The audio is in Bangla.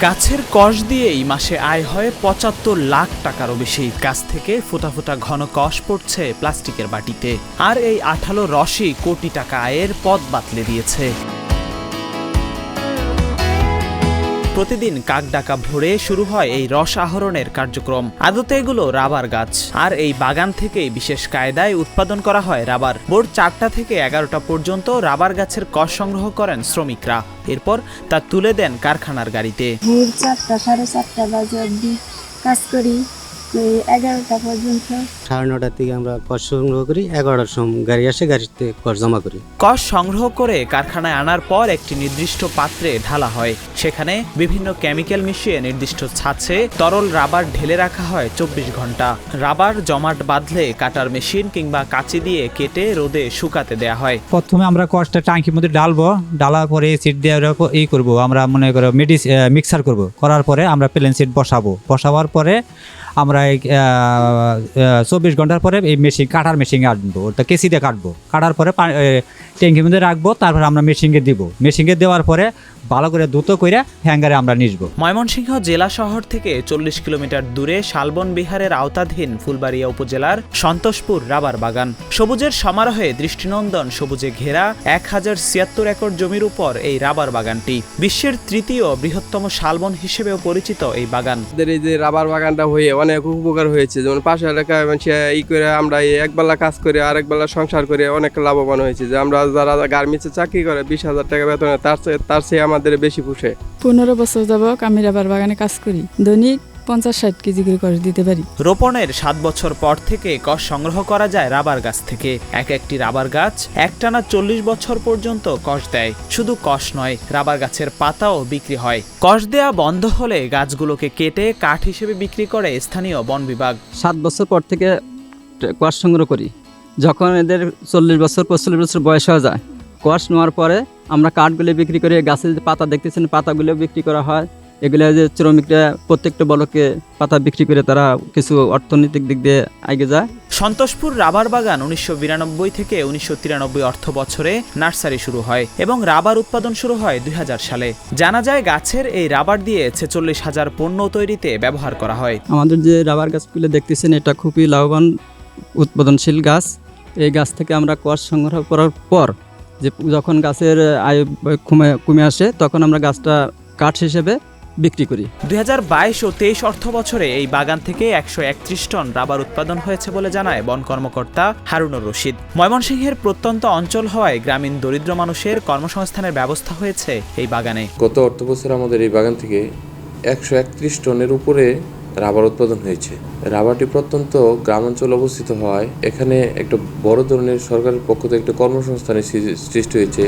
গাছের কষ দিয়েই মাসে আয় হয় ৭৫ লাখ টাকারও বেশি। গাছ থেকে ফোঁটা ফোঁটা ঘন কষ পড়ছে প্লাস্টিকের বাটিতে, আর এই আঠালো রসই কোটি টাকা আয়ের পথ বাতলে দিয়েছে। প্রতিদিন কাকডাকা ভোরে শুরু হয় এই রস আহরণের কার্যক্রম। আদতে এগুলো রাবার গাছ, আর এই বাগান থেকেই বিশেষ কায়দায় উৎপাদন করা হয় রাবার। ভোর ৪টা থেকে ১১টা পর্যন্ত রাবার গাছের কষ সংগ্রহ করেন শ্রমিকরা, এরপর তা তুলে দেন কারখানার গাড়িতে। ভোর ৪টা ৪:৩০ বাজে অবধি কাজ করি, ১১টা পর্যন্ত। ৯:৩০ থেকে আমরা কষ সংগ্রহ করি, ১১টার সময় গাড়ি আসে, গাড়িতে কষ জমা করি। কষ সংগ্রহ করে কারখানায় আনার পর একটি নির্দিষ্ট পাত্রে ঢালা হয়। সেখানে বিভিন্ন কেমিক্যাল মিশিয়ে নির্দিষ্ট ছাঁচে তরল রাবার ঢেলে রাখা হয় ২৪ ঘন্টা। রাবার জমাট বাঁধলে কাটার মেশিন কিংবা কাঁচি দিয়ে কেটে রোদে শুকাতে দেয়া হয়। প্রথমে আমরা কষটা ট্যাঙ্কির মধ্যে ঢালবো, ঢালার পরে সিট দিয়ে এই করবো, আমরা মনে করো মিক্সার করব, করার পরে আমরা প্লেন সিট বসাবার পরে আমরা ২৪ ঘন্টার পরে এই কাটার মেশিনে আনবো, ওটা কেসি দিয়ে কাটার পরে ট্যাঙ্কির মধ্যে রাখবো, তারপরে আমরা মেশিনে দিব। মেশিনে দেওয়ার পরে ভালো করে দ্রুত করে হ্যাঙ্গারে আমরা নিসবো। ময়মনসিংহ জেলা শহর থেকে ৪০ কিলোমিটার দূরে শালবন বিহারের আওতাধীন ফুলবাড়িয়া উপজেলার সন্তোষপুর রাবার বাগান। সবুজের সমারোহে দৃষ্টিনন্দন সবুজে ঘেরা ১০৭৬ একর জমির উপর এই রাবার বাগানটি। বিশ্বের তৃতীয় বৃহত্তম শালবন হিসেবেও পরিচিত এই বাগান। এই যে রাবার বাগানটা হয়ে অনেক উপকার হয়েছে, যেমন পাশে এলাকায় এই করে আমরা একবেলা কাজ করে আরেকবেলা সংসার করে অনেক লাভবান হয়েছে। যে আমরা যারা গার্মেন্টসে চাকরি করে ২০,০০০ টাকা বেতনে, তার চেয়ে আমাদের বেশি পুষে। ১৫ বছর যাবত আমি রাবার বাগানে কাজ করি, দৈনিক ৫০-৬০ কেজি করে কষ দিতে পারি। রোপণের ৭ বছর পর থেকে কষ সংগ্রহ করা যায় রাবার গাছ থেকে। একটি রাবার গাছ একটানা ৪০ বছর পর্যন্ত কষ দেয়। শুধু কষ নয়, রাবার গাছের পাতাও বিক্রি হয়। কষ দেয়া বন্ধ হলে গাছগুলোকে কেটে কাঠ হিসেবে বিক্রি করে স্থানীয় বন বিভাগ। ৭ বছর পর থেকে কষ সংগ্রহ করি। যখন এদের ৪০ বছর ৪৫ বছর বয়স হয়ে যায়, কষ নেওয়ার পরে আমরা কাঠগুলো বিক্রি করে, গাছের যে পাতা দেখতেছেন পাতাগুলো বিক্রি করা হয়। এগুলো যে শ্রমিকরা প্রত্যেকটা বলকে পাতা বিক্রি করে তারা কিছু অর্থনৈতিক দিক দিয়ে এগিয়ে যায়। সন্তোষপুর রাবার বাগান ১৯৯২ থেকে ১৯৯৩ অর্থ বছরে নার্সারি শুরু হয় এবং রাবার উৎপাদন শুরু হয় ২০০০ সালে। জানা যায় গাছের এই রাবার দিয়ে ৪৬,০০০ পণ্য তৈরিতে ব্যবহার করা হয়। আমাদের যে রাবার গাছগুলো দেখতেছেন এটা খুবই লাভবান উৎপাদনশীল গাছ। এই গাছ থেকে আমরা কষ সংগ্রহ করার পর যে যখন গাছের আয় কমে আসে, তখন আমরা গাছটা কাঠ হিসেবে বিক্রি করি। ২০২২ ও ২৩ অর্থ বছরে এই বাগান থেকে ১৩১ টন রাবার উৎপাদন হয়েছে বলে জানায় বন কর্মকর্তা হারুনুর রশিদ। ময়মনসিংহের প্রত্যন্ত অঞ্চল হওয়ায় গ্রামীণ দরিদ্র মানুষের কর্মসংস্থানের ব্যবস্থা হয়েছে এই বাগানে। গত অর্থ বছর আমাদের এই বাগান থেকে ১৩১ টনের উপরে রাবার উৎপাদন হয়েছে। রাবারটি প্রত্যন্ত গ্রামাঞ্চলে অবস্থিত হওয়ায় এখানে একটা বড় ধরনের সরকারের পক্ষ থেকে একটা কর্মসংস্থানের সৃষ্টি হয়েছে।